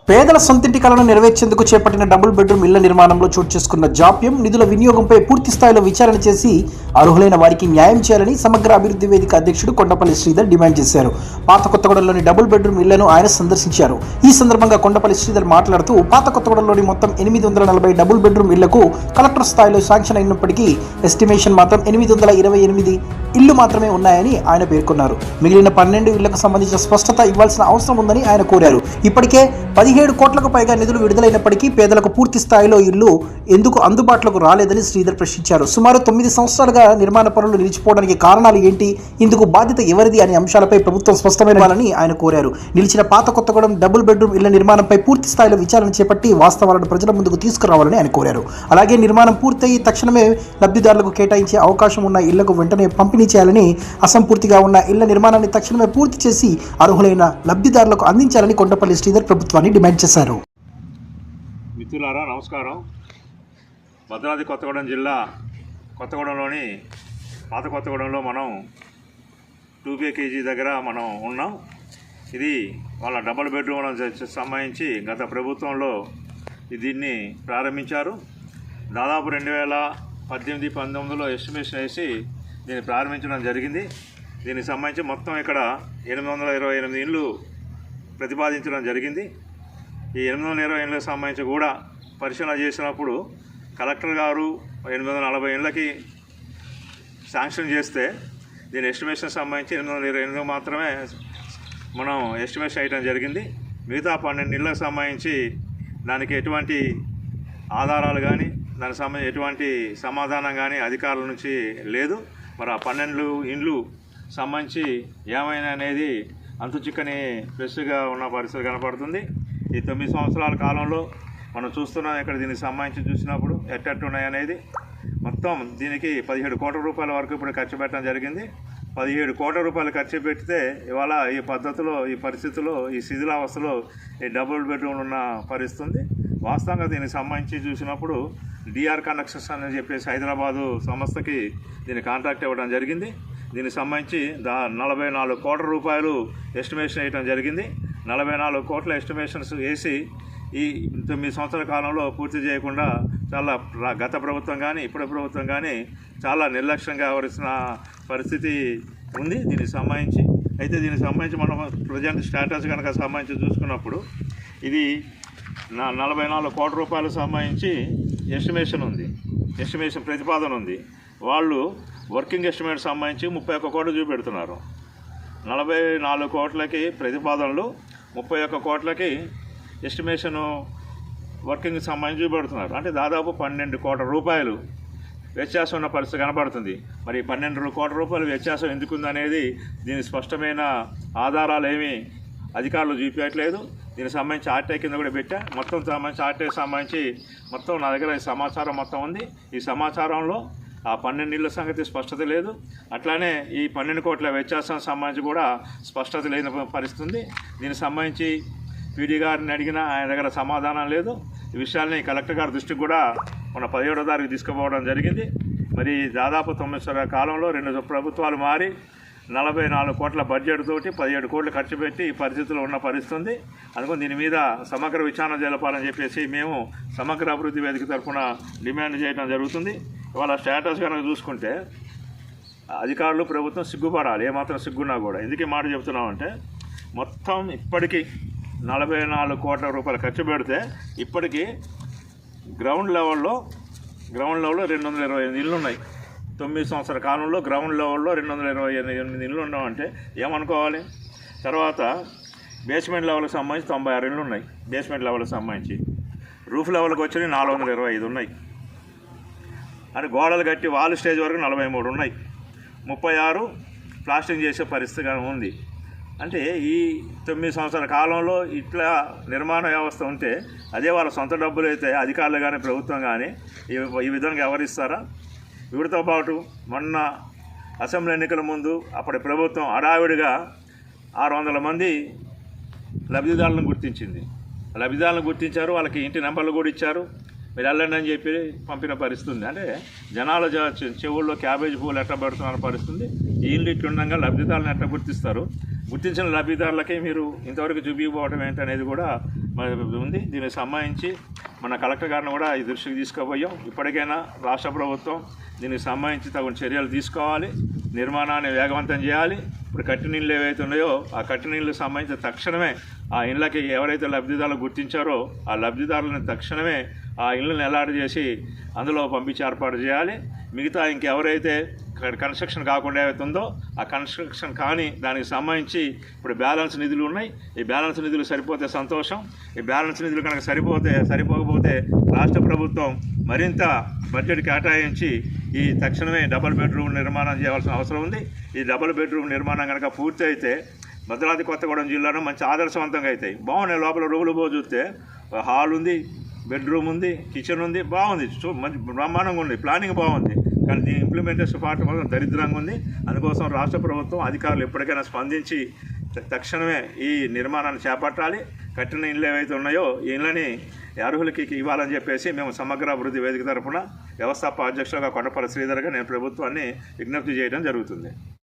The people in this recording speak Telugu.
పేదల సొంతింటి కలను నెరవేర్చేందుకు చేపట్టిన డబుల్ బెడ్రూమ్ ఇళ్ల నిర్మాణంలో చోటు చేసుకున్న జాప్యం, నిధుల వినియోగంపై పూర్తి స్థాయిలో విచారణ చేసి అర్హులైన వారికి న్యాయం చేయాలని సమగ్ర అభివృద్ధి వేదిక అధ్యక్షుడు కొండపల్లి శ్రీధర్ డిమాండ్ చేశారు. పాత కొత్తగూడెంలోని డబుల్ బెడ్రూమ్ ఇళ్లను ఆయన సందర్శించారు. ఈ సందర్భంగా కొండపల్లి శ్రీధర్ మాట్లాడుతూ పాత కొత్తగూడెంలోని మొత్తం 840 డబుల్ బెడ్రూమ్ ఇళ్లకు కలెక్టర్ స్థాయిలో శాంక్షన్ అయినప్పటికీ ఎస్టిమేషన్ మాత్రం 828 ఇళ్లు మాత్రమే ఉన్నాయని ఆయన పేర్కొన్నారు. మిగిలిన 12 ఇళ్లకు సంబంధించిన స్పష్టత ఇవ్వాల్సిన అవసరం ఉందని ఆయన కోరారు. ఇప్పటికే 17 కోట్లకు పైగా నిధులు విడుదలైనప్పటికీ పేదలకు పూర్తి స్థాయిలో ఇళ్లు ఎందుకు అందుబాటులోకి రాలేదని శ్రీధర్ ప్రశ్నించారు. సుమారు 9 సంవత్సరాలుగా నిర్మాణ పనులు నిలిచిపోవడానికి కారణాలు ఏంటి, ఇందుకు బాధ్యత ఎవరిది అనే అంశాలపై ప్రభుత్వం స్పష్టమైనని ఆయన కోరారు. నిలిచిన పాత కొత్తగూడెం డబుల్ బెడ్రూమ్ ఇళ్ల నిర్మాణంపై పూర్తి స్థాయిలో విచారణ చేపట్టి వాస్తవాలను ప్రజల ముందుకు తీసుకురావాలని ఆయన కోరారు. అలాగే నిర్మాణం పూర్తయి తక్షణమే లబ్ధిదారులకు కేటాయించే అవకాశం ఉన్న ఇళ్లకు వెంటనే పంపిణీ చేయాలని, అసంపూర్తిగా ఉన్న ఇళ్ల నిర్మాణాన్ని తక్షణమే పూర్తి చేసి అర్హులైన లబ్ధిదారులకు అందించాలని కొండపల్లి శ్రీధర్ ప్రభుత్వాన్ని డిమాండ్ చేశారు. మిత్రులారా నమస్కారం. భద్రాద్రి కొత్తగూడెం జిల్లా కొత్తగూడెంలోని పాత కొత్తగూడెంలో మనం 2 కేజీ దగ్గర మనం ఉన్నాం. ఇది వాళ్ళ డబుల్ బెడ్రూమ్ సంబంధించి గత ప్రభుత్వంలో దీన్ని ప్రారంభించారు. దాదాపు 2018-19లో ఎస్టిమేషన్ వేసి దీన్ని ప్రారంభించడం జరిగింది. దీనికి సంబంధించి మొత్తం ఇక్కడ 828 ఇళ్ళు ప్రతిపాదించడం జరిగింది. ఈ 820 ఇళ్ళకి సంబంధించి కూడా పరిశీలన చేసినప్పుడు కలెక్టర్ గారు 840 ఇళ్ళకి శాంక్షన్ చేస్తే దీని ఎస్టిమేషన్ సంబంధించి 828 మాత్రమే మనం ఎస్టిమేషన్ వేయడం జరిగింది. మిగతా 12 ఇళ్ళకి సంబంధించి దానికి ఎటువంటి ఆధారాలు కానీ దానికి సంబంధించి ఎటువంటి సమాధానం కానీ అధికారుల నుంచి లేదు. మరి ఆ 12 ఇండ్లు సంబంధించి ఏమైనా అనేది అంతు చిక్కని ఫ్రెష్గా ఉన్న పరిస్థితి కనపడుతుంది. ఈ 9 సంవత్సరాల కాలంలో మనం చూస్తున్నాం. ఇక్కడ దీనికి సంబంధించి చూసినప్పుడు ఎట్టెట్టున్నాయి అనేది మొత్తం దీనికి 17 కోట్ల రూపాయల వరకు ఇప్పుడు ఖర్చు పెట్టడం జరిగింది. 17 కోట్ల రూపాయలు ఖర్చు పెడితే ఇవాళ ఈ పద్ధతిలో, ఈ పరిస్థితిలో, ఈ శిథిలావస్థలో ఈ డబుల్ బెడ్రూమ్లు ఉన్న పరిస్థితి ఉంది. వాస్తవంగా దీనికి సంబంధించి చూసినప్పుడు డిఆర్ కనెక్షన్స్ అని చెప్పేసి హైదరాబాదు సంస్థకి దీన్ని కాంట్రాక్ట్ ఇవ్వడం జరిగింది. దీనికి సంబంధించి 44 కోట్ల రూపాయలు ఎస్టిమేషన్ వేయడం జరిగింది. 44 కోట్ల ఎస్టిమేషన్స్ వేసి ఈ 9 సంవత్సరాల కాలంలో పూర్తి చేయకుండా చాలా గత ప్రభుత్వం కానీ ఇప్పుడు ప్రభుత్వం కానీ చాలా నిర్లక్ష్యంగా వ్యవహరిస్తున్న పరిస్థితి ఉంది దీనికి సంబంధించి. అయితే దీనికి సంబంధించి మనం ప్రజెంట్ స్టేటస్ కనుక సంబంధించి చూసుకున్నప్పుడు ఇది 44 కోట్ల రూపాయలకు సంబంధించి ఎస్టిమేషన్ ఉంది, ఎస్టిమేషన్ ప్రతిపాదన ఉంది. వాళ్ళు వర్కింగ్ ఎస్టిమేట్ సంబంధించి 31 కోట్లు చూపెడుతున్నారు. 44 కోట్లకి ప్రతిపాదనలు, 31 కోట్లకి ఎస్టిమేషను వర్కింగ్కి సంబంధించి చూపెడుతున్నారు. అంటే దాదాపు 12 కోట్ల రూపాయలు వ్యత్యాసం ఉన్న పరిస్థితి కనబడుతుంది. మరి 12 కోట్ల రూపాయలు వ్యత్యాసం ఎందుకుందనేది దీని స్పష్టమైన ఆధారాలు ఏమీ అధికారులు చూపించట్లేదు. దీనికి సంబంధించి ఆర్టీఐ కింద కూడా పెట్టా. మొత్తం సంబంధించి ఆర్టీఐ సంబంధించి మొత్తం నా దగ్గర ఈ సమాచారం మొత్తం ఉంది. ఈ సమాచారంలో ఆ 12 ఇళ్ళ సంగతి స్పష్టత లేదు. అట్లానే ఈ 12 కోట్ల వ్యత్యాసం సంబంధించి కూడా స్పష్టత లేని పరిస్థితి ఉంది. దీనికి సంబంధించి పీడీ గారిని అడిగినా ఆయన దగ్గర సమాధానం లేదు. ఈ విషయాల్ని కలెక్టర్ గారి దృష్టికి కూడా మన 17వ తారీఖు తీసుకుపోవడం జరిగింది. మరి దాదాపు 9 సంవత్సరాల కాలంలో 2 ప్రభుత్వాలు మారి 44 కోట్ల బడ్జెట్ తోటి 17 కోట్లు ఖర్చు పెట్టి ఈ పరిస్థితుల్లో ఉన్న పరిస్థితి ఉంది. అందుకని దీని మీద సమగ్ర విచారణ జరపాలని చెప్పేసి మేము సమగ్ర అభివృద్ధి వేదిక తరఫున డిమాండ్ చేయడం జరుగుతుంది. ఇవాళ స్టేటస్ కనుక చూసుకుంటే అధికారులు ప్రభుత్వం సిగ్గుపడాలి, ఏమాత్రం సిగ్గున్నా కూడా. ఎందుకు ఈ మాట చెప్తున్నామంటే మొత్తం ఇప్పటికీ 44 కోట్ల రూపాయలు ఖర్చు పెడితే ఇప్పటికీ గ్రౌండ్ లెవెల్లో 228 ఇళ్ళు ఉన్నాయి. 9 సంవత్సరాల కాలంలో గ్రౌండ్ లెవెల్లో 228 ఇళ్ళు ఉన్నామంటే ఏమనుకోవాలి. తర్వాత బేస్మెంట్ లెవెల్కి సంబంధించి 96 ఇళ్ళు ఉన్నాయి. బేస్మెంట్ లెవెల్కి సంబంధించి రూఫ్ లెవెల్కి వచ్చి 425 ఉన్నాయి. అంటే గోడలు కట్టి వాల్ స్టేజ్ వరకు 43 ఉన్నాయి. 36 ప్లాస్టింగ్ చేసే పరిస్థితి ఉంది. అంటే ఈ 9 సంవత్సరాల కాలంలో ఇట్లా నిర్మాణ వ్యవస్థ ఉంటే అదే వాళ్ళ సొంత డబ్బులు అయితే అధికారులు కానీ ప్రభుత్వం కానీ ఈ విధంగా వ్యవహరిస్తారా? వీటితో పాటు మొన్న అసెంబ్లీ ఎన్నికల ముందు అప్పటి ప్రభుత్వం హడావిడిగా 600 మంది లబ్ధిదారులను గుర్తించింది. లబ్ధిదారులను గుర్తించారు, వాళ్ళకి ఇంటి నెంబర్లు కూడా ఇచ్చారు. మీరు వెళ్ళండి అని చెప్పి పంపిన పరిస్థితి ఉంది. అంటే జనాల చెవుల్లో క్యాబేజ్ పువ్వులు ఎట్లా పెడుతున్న పరిస్థితి. ఈ ఇల్లు ఇట్లుండగా లబ్ధిదారులను ఎట్లా గుర్తిస్తారు? గుర్తించిన లబ్ధిదారులకే మీరు ఇంతవరకు చూపించకపోవడం ఏంటనేది కూడా ఉంది. దీనికి సంబంధించి మన కలెక్టర్ గారిని కూడా ఈ దృష్టికి తీసుకుపోయాం. ఇప్పటికైనా రాష్ట్ర ప్రభుత్వం దీనికి సంబంధించి తగిన చర్యలు తీసుకోవాలి, నిర్మాణాన్ని వేగవంతం చేయాలి. ఇప్పుడు కట్టిన ఇళ్ళు ఏవైతే ఉన్నాయో ఆ కట్టిన ఇళ్ళకి సంబంధించి తక్షణమే ఆ ఇళ్ళకి ఎవరైతే లబ్ధిదారులు గుర్తించారో ఆ లబ్ధిదారులను తక్షణమే ఆ ఇళ్ళని అలాట్ చేసి అందులో పంపించి ఏర్పాటు చేయాలి. మిగతా ఇంకెవరైతే కన్స్ట్రక్షన్ కాకుండా ఏవైతే ఉందో ఆ కన్స్ట్రక్షన్ కానీ దానికి సంబంధించి ఇప్పుడు బ్యాలెన్స్ నిధులు ఉన్నాయి. ఈ బ్యాలెన్స్ నిధులు సరిపోతే సంతోషం. ఈ బ్యాలెన్స్ నిధులు కనుక సరిపోకపోతే రాష్ట్ర ప్రభుత్వం మరింత బడ్జెట్ కేటాయించి ఈ తక్షణమే డబుల్ బెడ్రూమ్ నిర్మాణం చేయాల్సిన అవసరం ఉంది. ఈ డబుల్ బెడ్రూమ్ నిర్మాణం కనుక పూర్తి అయితే భద్రాద్రి కొత్తగూడెం జిల్లాలో మంచి ఆదర్శవంతంగా అవుతాయి. బాగున్నాయి. లోపల రూములు పోయి చూస్తే హాల్ ఉంది, బెడ్రూమ్ ఉంది, కిచెన్ ఉంది, బాగుంది, మంచి బ్రహ్మాండంగా ఉంది, ప్లానింగ్ బాగుంది. కానీ దీని ఇంప్లిమెంటేషన్ పార్ట్ మాత్రం దరిద్రంగా ఉంది. అందుకోసం రాష్ట్ర ప్రభుత్వం అధికారులు ఎప్పటికైనా స్పందించి తక్షణమే ఈ నిర్మాణాన్ని చేపట్టాలి. కట్టిన ఇళ్ళు ఏవైతే ఉన్నాయో ఈ ఇళ్ళని అర్హులకి ఇవ్వాలని చెప్పేసి మేము సమగ్ర అభివృద్ధి వేదిక తరఫున వ్యవస్థాపక అధ్యక్షులుగా కొండపల్లి శ్రీధర్గా నేను ప్రభుత్వాన్ని విజ్ఞప్తి చేయడం జరుగుతుంది.